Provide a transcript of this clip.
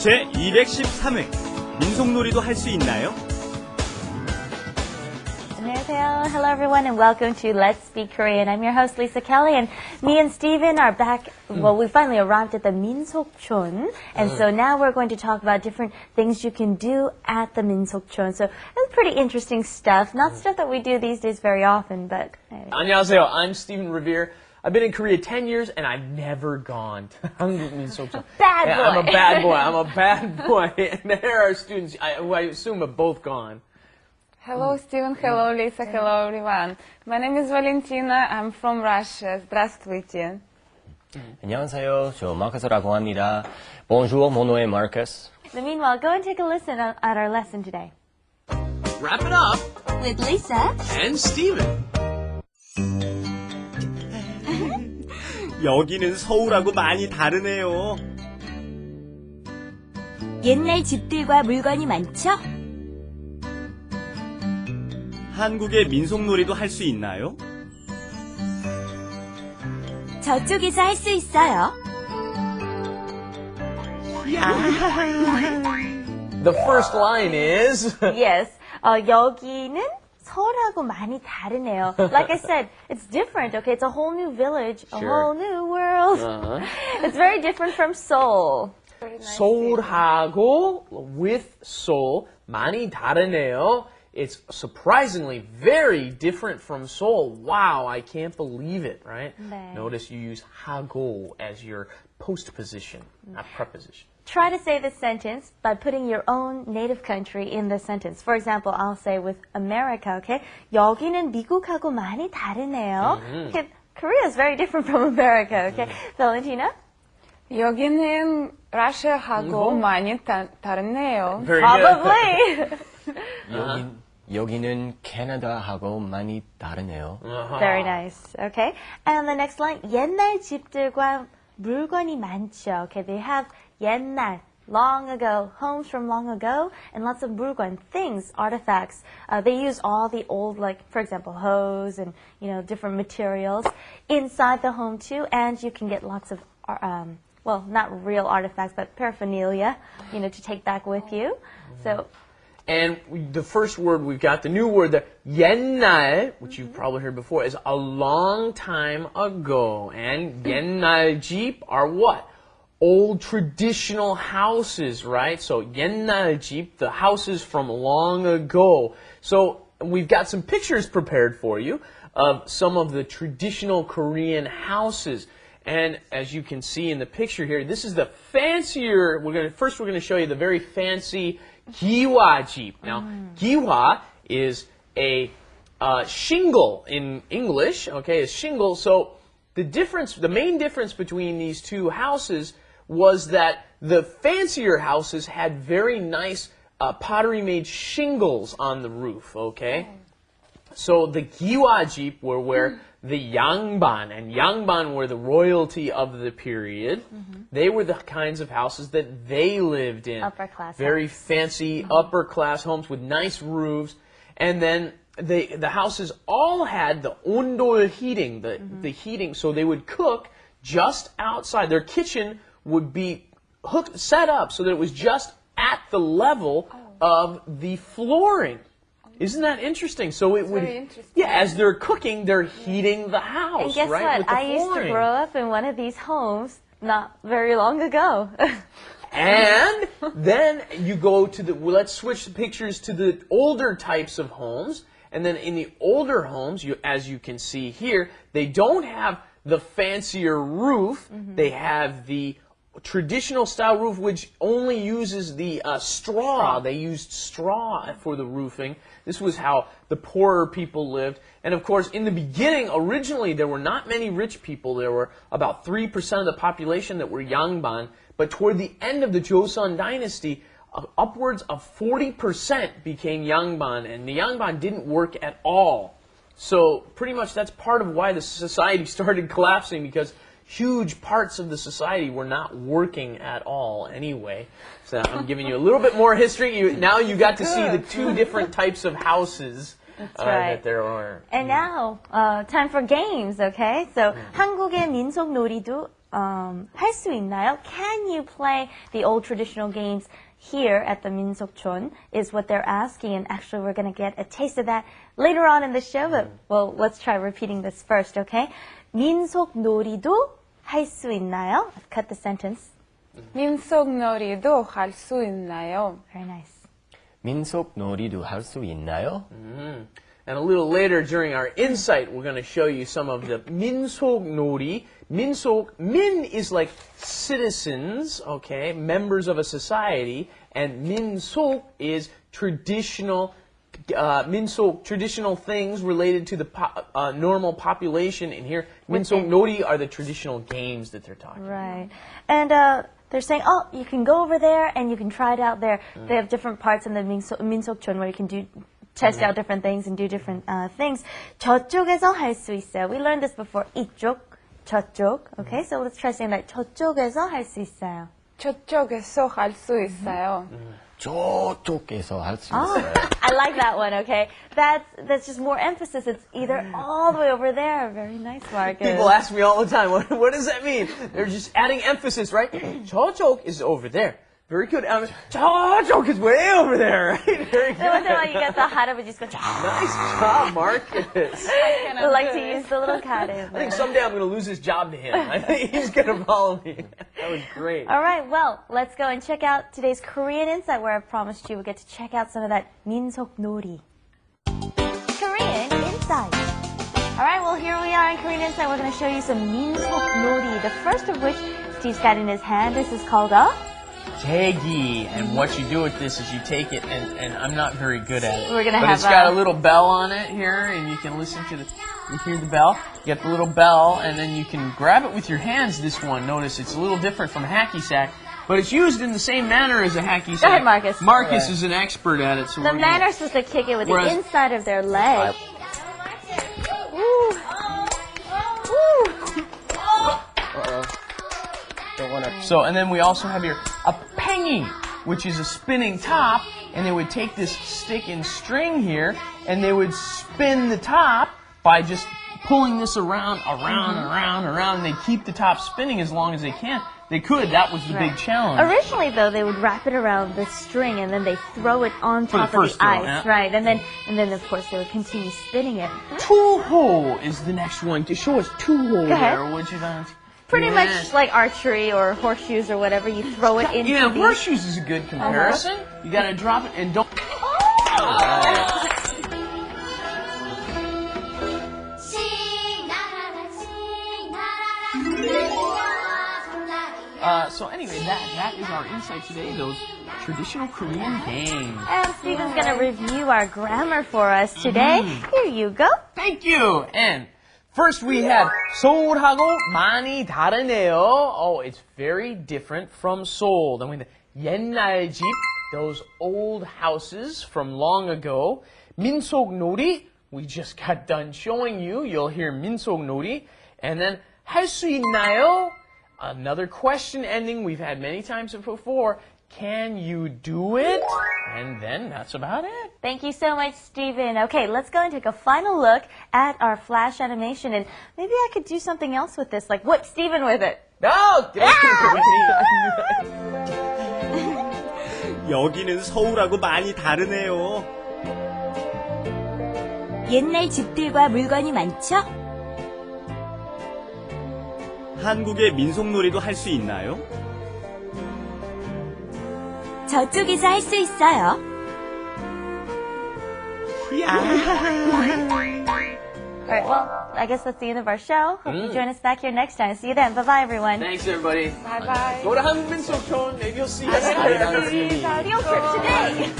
제213회 민속놀이도 할 수 있나요? 안녕하세요. Hello everyone and welcome to Let's Speak Korean. I'm your host Lisa Kelley and me and Steven are back. Well, we finally arrived at the 민속촌 and so now we're going to talk about different things you can do at the 민속촌. So it's pretty interesting stuff. Not stuff that we do these days very often, but... 안녕하세요. I'm Steven Revere. I've been in Korea 10 years and I've never gone to 한국 민속촌. Bad boy. Yeah, I'm a bad boy. I'm a bad boy. And there are students who I assume have both gone. Hello, Steven. Hello, Lisa. Hello, everyone. My name is Valentina. I'm from Russia. Здравствуйте. 안녕하세요. 저 마커스라고 합니다. Bonjour, mon nom est Marcus. So meanwhile, go and take a listen at our lesson today. Wrap it up With Lisa and Steven. 여기는 서울하고 많이 다르네요. 옛날 집들과 물건이 많죠? 한국의 민속놀이도 할 수 있나요? 저쪽에서 할 수 있어요. The first line is... Yes. 여기는 서울하고 많이 다르네요. Like I said, it's different, okay? It's a whole new village, a whole new world. It's very different from Seoul. 서울하고 with Seoul 많이 다르네요. It's surprisingly very different from Seoul. Wow, I can't believe it, right? 네. Notice you use 하고 as your postposition, not preposition. Try to say this sentence by putting your own native country in the sentence. For example, I'll say with America, okay? 여기는 미국하고 많이 다르네요. Okay, Korea is very different from America, okay? Valentina? 여기는 러시아하고 많이 다르네요. Very Probably. 여기는 캐나다하고 많이 다르네요. Very nice, okay? And the next line, 옛날 집들과 물건이 많죠. Okay, they have 옛날, long ago, homes from long ago, and lots of 물건, things, artifacts. They use all the old, like, for example, hose and, you know, different materials inside the home too, and you can get lots of, well, not real artifacts, but paraphernalia, you know, to take back with you. So. And the first word we've got, the new word, the 옛날, which you've probably heard before, is a long time ago. And 옛날 집 are what? Old traditional houses, right? So 옛날 집, the houses from long ago. So we've got some pictures prepared for you of some of the traditional Korean houses. And as you can see in the picture here, this is the fancier, first we're going to show you the very fancy 기와 집. Now, 기와 is a shingle in English, okay, a shingle. So the main difference between these two houses was that the fancier houses had very nice pottery-made shingles on the roof, okay? So the 기와집 were where the 양반, and 양반 were the royalty of the period. They were the kinds of houses that they lived in. Upper class very homes. fancy upper class homes with nice roofs. And then the houses all had the 온돌 heating, the heating, so they would cook just outside. Their kitchen would be set up so that it was just at the level of the flooring. Isn't that interesting? So it would, very interesting. yeah, as they're cooking, they're heating the house, And guess right? what? With the I used to flooring. grow up in one of these homes not very long ago. And then you go to let's switch the pictures to the older types of homes. And then in the older homes, as you can see here, they don't have the fancier roof. They have the traditional style roof, which only uses the straw. They used straw for the roofing. This was how the poorer people lived. And of course, in the beginning, originally, there were not many rich people. There were about 3% of the population that were 양반. But toward the end of the Joseon dynasty, upwards of 40% became 양반. And the 양반 didn't work at all. So pretty much that's part of why the society started collapsing, because huge parts of the society were not working at all anyway. So I'm giving you a little bit more history. Now you got to see the two different types of houses that there are. And now, time for games, okay? So, 한국의 민속놀이도 할 수 있나요? Can you play the old traditional games here at the 민속촌 is what they're asking, and actually we're going to get a taste of that later on in the show, but well, let's try repeating this first, okay? 민속놀이도 할 수 있나요? I've cut the sentence. 민속놀이도 할 수 있나요? Very nice. 민속놀이도 할 수 있나요? And a little later during our insight, we're going to show you some of the 민속놀이. Min is like citizens, okay, members of a society, and 민속 is traditional traditional things related to the normal population. And here, 민속놀이 are the traditional games that they're talking about. Right. And they're saying, oh, you can go over there and you can try it out there. They have different parts in the 민속촌 where you can test out different things and do different things. 저쪽에서 할 수 있어요. We learned this before. 이쪽, 저쪽. Okay, so let's try saying that. 저쪽에서 할 수 있어요. 저쪽에서 할 수 있어요. 저쪽에서 할 수 있어요. I like that one, okay? That's just more emphasis. It's either all the way over there. Very nice, Marcus. People ask me all the time, what does that mean? They're just adding emphasis, right? 저쪽 is over there. Very good. 저쪽 is way over there, right? Very good. Once in a while you get the 할아버지's go, Nice job, Marcus. I like to use the little cat in I think someday I'm going to lose this job to him. I think he's going to follow me. That was great. All right, well, let's go and check out today's Korean Insight, where I promised you we'll get to check out some of that 민속놀이. Korean Insight. All right, well, here we are in Korean Insight. We're going to show you some 민속놀이. The first of which Steve's got in his hand. This is called a Jegi. And what you do with this is you take it, and I'm not very good at it. We're gonna but have it's got a little bell on it here, and you can listen to you hear the bell. You get the little bell, and then you can grab it with your hands, this one. Notice it's a little different from hacky sack, but it's used in the same manner as a hacky sack. Go ahead, Marcus. Marcus is an expert at it. So the man are supposed to kick it with the inside of their leg. Ooh. So, and then we also have here a pengy, which is a spinning top, and they would take this stick and string here, and they would spin the top by just pulling this around, and they keep the top spinning as long as they can. They could. That was the big challenge. Originally, though, they would wrap it around the string and then they throw it on top of the ice, right? And then of course they would continue spinning it. Two-ho is the next one. To show us two-ho there, what you got? Pretty much like archery or horseshoes or whatever. You throw it into the... horseshoes is a good comparison. You got to drop it and don't. So anyway, that is our insight today, those traditional Korean games. And Steven's going to review our grammar for us today. Here you go. Thank you. And first we have 서울하고 많이 다르네요. Oh, it's very different from Seoul. Then we have 옛날 집, those old houses from long ago. 민속놀이, we just got done showing you. You'll hear 민속놀이. And then 할 수 있나요? Another question ending we've had many times before. Can you do it? And then that's about it. Thank you so much, Steven. Okay, let's go and take a final look at our flash animation. And maybe I could do something else with this, like whip Steven with it. No! 여기는 서울하고 많이 다르네요. 옛날 집들과 물건이 많죠? 한국의 민속놀이도 할 수 있나요? 저쪽에서 할 수 있어요. All right, well, I guess that's the end of our show. Hope you join us back here next time. See you then. Bye-bye, everyone. Thanks, everybody. Bye bye. Go to 한국민속촌. Maybe you'll see us. Adios for today.